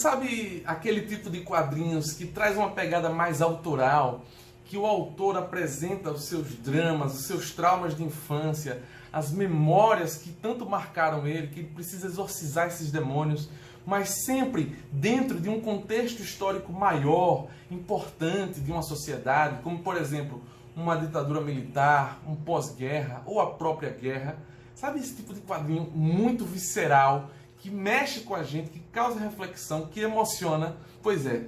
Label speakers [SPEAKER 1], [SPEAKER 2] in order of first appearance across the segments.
[SPEAKER 1] Sabe aquele tipo de quadrinhos que traz uma pegada mais autoral, que o autor apresenta os seus dramas, os seus traumas de infância, as memórias que tanto marcaram ele, que ele precisa exorcizar esses demônios, mas sempre dentro de um contexto histórico maior, importante de uma sociedade, como por exemplo, uma ditadura militar, um pós-guerra ou a própria guerra. Sabe esse tipo de quadrinho muito visceral, que mexe com a gente, que causa reflexão, que emociona? Pois é,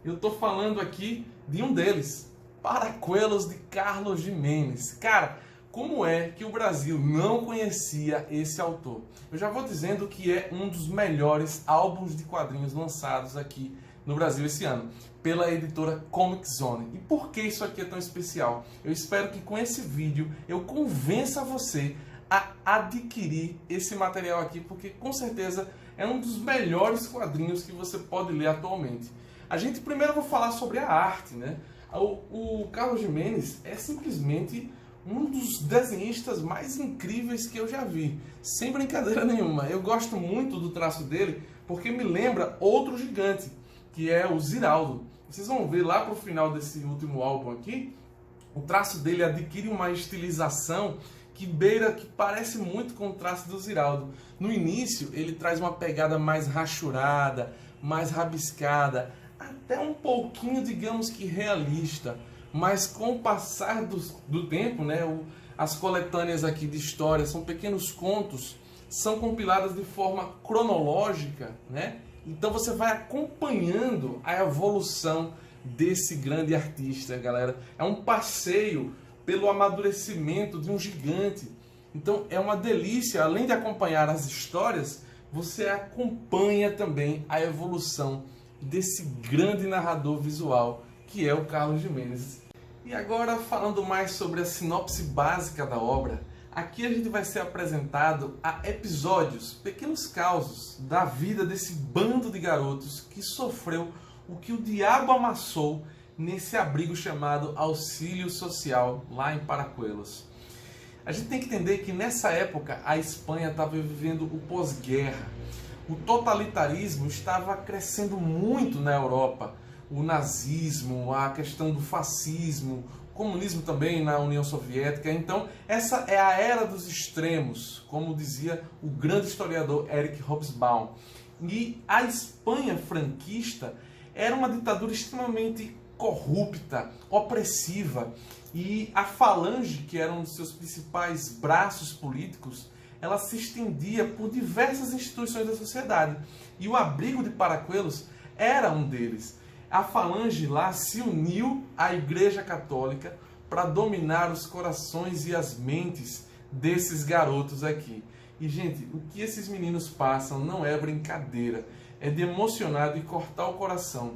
[SPEAKER 1] eu estou falando aqui de um deles, Paracuelos, de Carlos Giménez. Cara, como é que o Brasil não conhecia esse autor? Eu já vou dizendo que é um dos melhores álbuns de quadrinhos lançados aqui no Brasil esse ano, pela editora Comic Zone. E por que isso aqui é tão especial? Eu espero que com esse vídeo eu convença você a adquirir esse material aqui, porque com certeza é um dos melhores quadrinhos que você pode ler atualmente. A gente primeiro vai falar sobre a arte, né? O Carlos Giménez é simplesmente um dos desenhistas mais incríveis que eu já vi, sem brincadeira nenhuma. Eu gosto muito do traço dele porque me lembra outro gigante, que é o Ziraldo. Vocês vão ver lá pro final desse último álbum aqui, o traço dele adquire uma estilização que parece muito com o traço do Ziraldo. No início, ele traz uma pegada mais rachurada, mais rabiscada, até um pouquinho, digamos que realista. Mas com o passar do tempo, né, as coletâneas aqui de histórias são pequenos contos, são compiladas de forma cronológica, né? Então você vai acompanhando a evolução desse grande artista, galera. É um passeio pelo amadurecimento de um gigante. Então é uma delícia, além de acompanhar as histórias, você acompanha também a evolução desse grande narrador visual que é o Carlos Giménez. E agora, falando mais sobre a sinopse básica da obra, aqui a gente vai ser apresentado a episódios, pequenos causos da vida desse bando de garotos que sofreu o que o diabo amassou nesse abrigo chamado Auxílio Social, lá em Paracuelos. A gente tem que entender que nessa época a Espanha estava vivendo o pós-guerra. O totalitarismo estava crescendo muito na Europa. O nazismo, a questão do fascismo, o comunismo também na União Soviética. Então, essa é a era dos extremos, como dizia o grande historiador Erich Hobsbawm. E a Espanha franquista era uma ditadura extremamente corrupta, opressiva, e a Falange, que era um dos seus principais braços políticos, ela se estendia por diversas instituições da sociedade, e o abrigo de Paracuelos era um deles. A Falange lá se uniu à Igreja Católica para dominar os corações e as mentes desses garotos aqui. E, gente, o que esses meninos passam não é brincadeira, é de emocionar, de cortar o coração.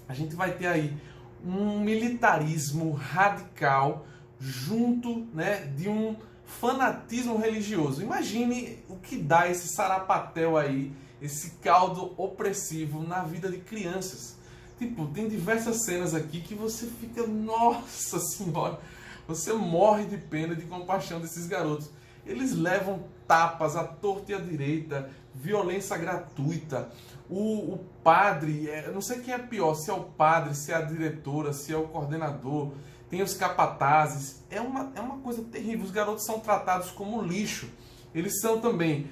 [SPEAKER 1] A gente vai ter aí um militarismo radical junto, né, de um fanatismo religioso. Imagine o que dá esse sarapatel aí, esse caldo opressivo na vida de crianças. Tipo, tem diversas cenas aqui que você fica, nossa senhora, você morre de pena, de compaixão desses garotos. Eles levam tapas à torta e à direita, violência gratuita. O padre, não sei quem é pior, se é o padre, se é a diretora, se é o coordenador, tem os capatazes. É uma coisa terrível. Os garotos são tratados como lixo. Eles são também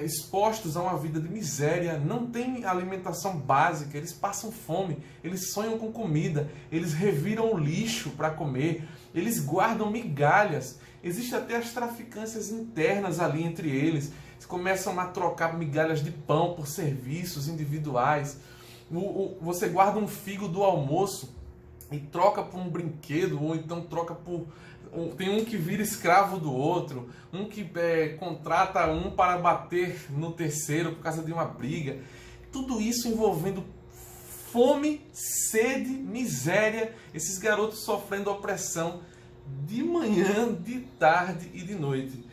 [SPEAKER 1] expostos a uma vida de miséria, não tem alimentação básica, eles passam fome, eles sonham com comida, eles reviram o lixo para comer, eles guardam migalhas. Existem até as traficâncias internas ali entre eles. Eles começam a trocar migalhas de pão por serviços individuais. Você guarda um figo do almoço e troca por um brinquedo, ou então troca por... Tem um que vira escravo do outro, um que contrata um para bater no terceiro por causa de uma briga. Tudo isso envolvendo fome, sede, miséria, esses garotos sofrendo opressão de manhã, de tarde e de noite.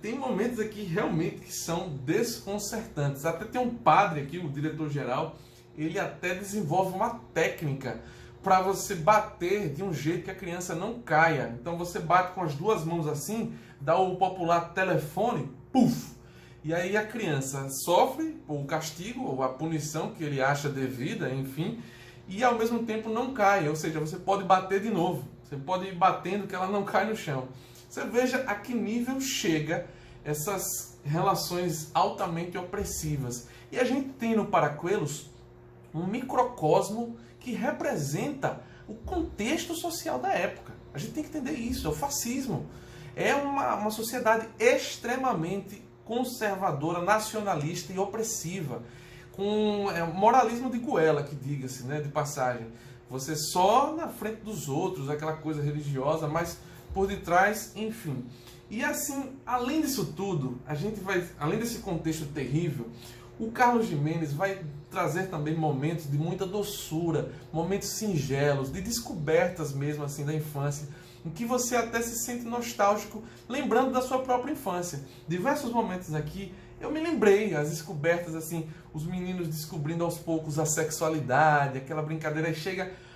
[SPEAKER 1] Tem momentos aqui realmente que são desconcertantes. Até tem um padre aqui, o diretor-geral, ele até desenvolve uma técnica para você bater de um jeito que a criança não caia. Então você bate com as duas mãos assim, dá o popular telefone, puf! E aí a criança sofre o castigo ou a punição que ele acha devida, enfim, e ao mesmo tempo não cai, ou seja, você pode bater de novo, você pode ir batendo que ela não cai no chão. Você veja a que nível chega essas relações altamente opressivas. E a gente tem no Paracoelos um microcosmo que representa o contexto social da época. A gente tem que entender isso, é o fascismo. É uma sociedade extremamente conservadora, nacionalista e opressiva, com moralismo de goela, que diga-se, né, de passagem. Você só na frente dos outros, aquela coisa religiosa, mas por detrás, enfim. E assim, além disso tudo, a gente vai, além desse contexto terrível, o Carlos Giménez vai trazer também momentos de muita doçura, momentos singelos, de descobertas mesmo assim da infância, em que você até se sente nostálgico, lembrando da sua própria infância. Diversos momentos aqui, eu me lembrei, as descobertas assim, os meninos descobrindo aos poucos a sexualidade, aquela brincadeira, aí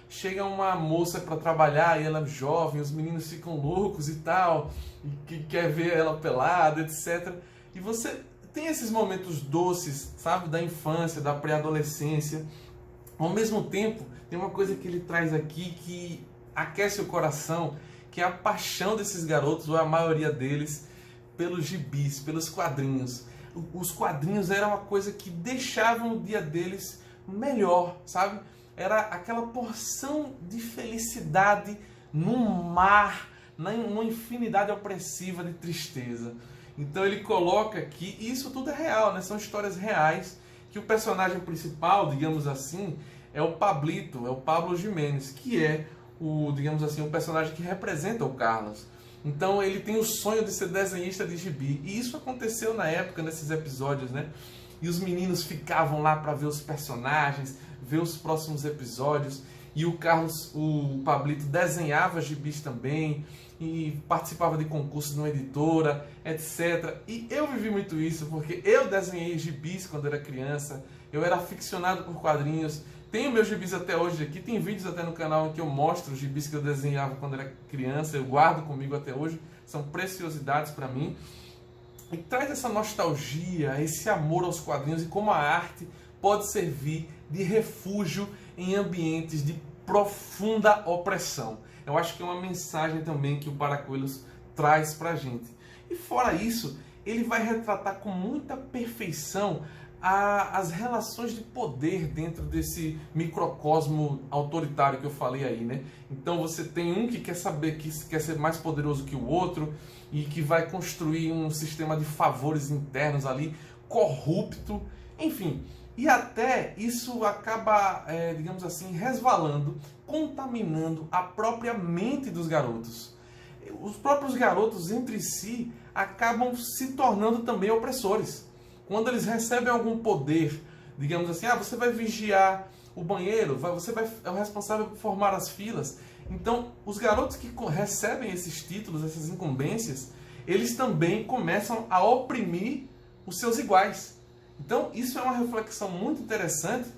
[SPEAKER 1] chega uma moça para trabalhar e ela é jovem, os meninos ficam loucos e tal, e que quer ver ela pelada, etc. E você tem esses momentos doces, sabe, da infância, da pré-adolescência. Ao mesmo tempo, tem uma coisa que ele traz aqui que aquece o coração, que é a paixão desses garotos, ou a maioria deles, pelos gibis, pelos quadrinhos. Os quadrinhos eram uma coisa que deixavam o dia deles melhor, sabe? Era aquela porção de felicidade num mar, numa infinidade opressiva de tristeza. Então ele coloca aqui, e isso tudo é real, né? São histórias reais, que o personagem principal, digamos assim, é o Pablito, é o Pablo Giménez, que é o, digamos assim, o personagem que representa o Carlos. Então ele tem o sonho de ser desenhista de gibi, e isso aconteceu na época, nesses episódios, né? E os meninos ficavam lá para ver os personagens, ver os próximos episódios, e o Carlos, o Pablito, desenhava gibis também, e participava de concursos numa editora, etc. E eu vivi muito isso, porque eu desenhei gibis quando era criança, eu era aficionado por quadrinhos, tenho meus gibis até hoje aqui, tem vídeos até no canal em que eu mostro os gibis que eu desenhava quando era criança, eu guardo comigo até hoje, são preciosidades para mim. E traz essa nostalgia, esse amor aos quadrinhos e como a arte pode servir de refúgio em ambientes de profunda opressão. Eu acho que é uma mensagem também que o Paracoelos traz pra gente. E fora isso, ele vai retratar com muita perfeição as relações de poder dentro desse microcosmo autoritário que eu falei aí, né? Então você tem um que quer saber, que quer ser mais poderoso que o outro e que vai construir um sistema de favores internos ali, corrupto, enfim. E até isso acaba, digamos assim, resvalando, contaminando a própria mente dos garotos. Os próprios garotos entre si acabam se tornando também opressores. Quando eles recebem algum poder, digamos assim, você vai vigiar o banheiro, você é o responsável por formar as filas. Então, os garotos que recebem esses títulos, essas incumbências, eles também começam a oprimir os seus iguais. Então, isso é uma reflexão muito interessante,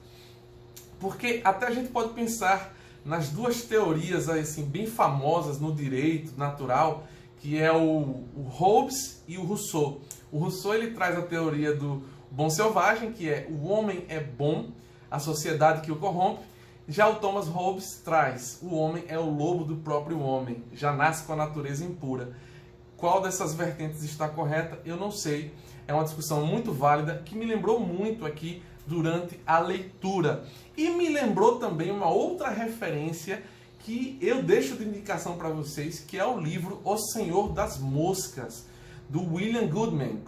[SPEAKER 1] porque até a gente pode pensar nas duas teorias assim, bem famosas no direito natural, que é o Hobbes e o Rousseau. O Rousseau ele traz a teoria do bom selvagem, que é o homem é bom, a sociedade que o corrompe. Já o Thomas Hobbes traz o homem é o lobo do próprio homem, já nasce com a natureza impura. Qual dessas vertentes está correta? Eu não sei. É uma discussão muito válida, que me lembrou muito aqui durante a leitura. E me lembrou também uma outra referência que eu deixo de indicação para vocês, que é o livro O Senhor das Moscas, do William Goldman.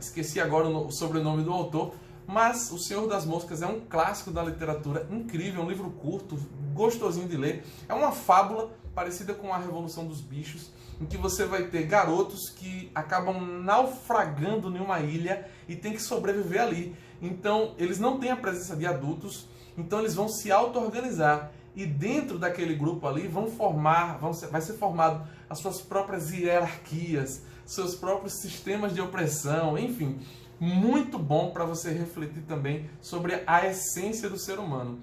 [SPEAKER 1] Esqueci agora o sobrenome do autor, mas O Senhor das Moscas é um clássico da literatura, incrível, um livro curto, gostosinho de ler. É uma fábula parecida com a Revolução dos Bichos, em que você vai ter garotos que acabam naufragando em uma ilha e tem que sobreviver ali. Então, eles não têm a presença de adultos, então eles vão se auto-organizar. E dentro daquele grupo ali vai ser formado as suas próprias hierarquias, seus próprios sistemas de opressão, enfim. Muito bom para você refletir também sobre a essência do ser humano.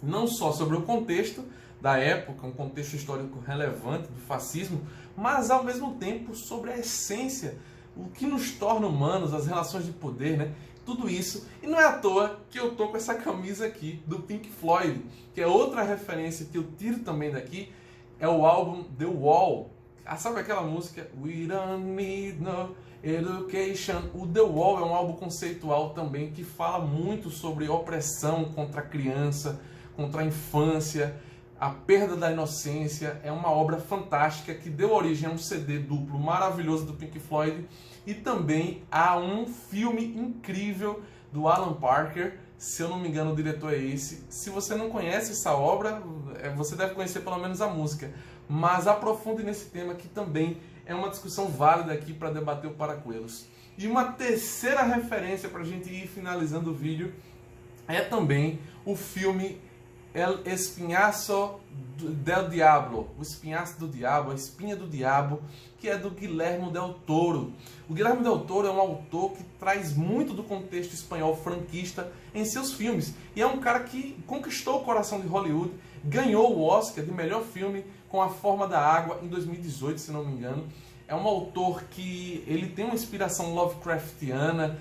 [SPEAKER 1] Não só sobre o contexto da época, um contexto histórico relevante do fascismo, mas ao mesmo tempo sobre a essência o que nos torna humanos, as relações de poder, né? Tudo isso. E não é à toa que eu tô com essa camisa aqui do Pink Floyd, que é outra referência que eu tiro também daqui, é o álbum The Wall. Ah, sabe aquela música We Don't Need No Education? O The Wall é um álbum conceitual também que fala muito sobre opressão contra a criança, contra a infância, a perda da inocência. É uma obra fantástica que deu origem a um CD duplo maravilhoso do Pink Floyd e também a um filme incrível do Alan Parker. Se eu não me engano, o diretor é esse. Se você não conhece essa obra, você deve conhecer pelo menos a música. Mas aprofunde nesse tema que também é uma discussão válida aqui para debater o Paracoelos. E uma terceira referência para a gente ir finalizando o vídeo é também o filme El Espinhazo del Diablo, o Espinhaço do Diabo, a Espinha do Diabo, que é do Guillermo del Toro. O Guillermo del Toro é um autor que traz muito do contexto espanhol franquista em seus filmes. E é um cara que conquistou o coração de Hollywood, ganhou o Oscar de melhor filme com A Forma da Água em 2018, se não me engano. É um autor que ele tem uma inspiração Lovecraftiana,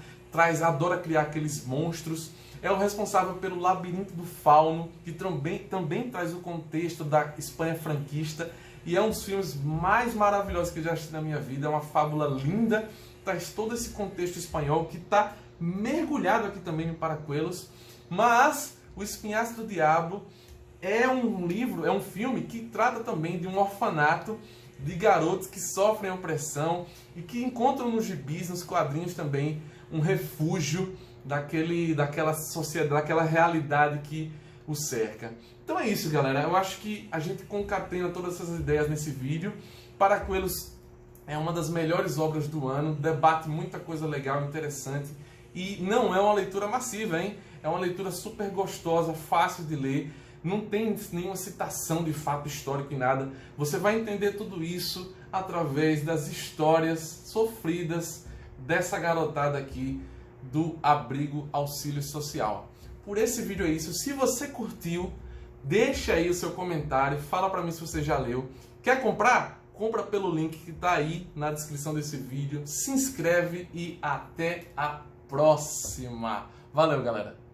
[SPEAKER 1] adora criar aqueles monstros. É o responsável pelo Labirinto do Fauno, que também traz o contexto da Espanha franquista. E é um dos filmes mais maravilhosos que eu já assisti na minha vida. É uma fábula linda, traz todo esse contexto espanhol que está mergulhado aqui também no Paracoelos. Mas O Espinhaço do Diabo é um filme que trata também de um orfanato de garotos que sofrem opressão e que encontram nos gibis, nos quadrinhos também, um refúgio daquela sociedade, daquela realidade que o cerca. Então é isso, galera. Eu acho que a gente concatena todas essas ideias nesse vídeo. Paracoelos é uma das melhores obras do ano, debate muita coisa legal, interessante, e não é uma leitura massiva, hein? É uma leitura super gostosa, fácil de ler, não tem nenhuma citação de fato histórico e nada. Você vai entender tudo isso através das histórias sofridas dessa garotada aqui do Abrigo Auxílio Social. Por esse vídeo é isso. Se você curtiu, deixa aí o seu comentário, fala pra mim se você já leu. Quer comprar? Compra pelo link que tá aí na descrição desse vídeo. Se inscreve e até a próxima. Valeu, galera!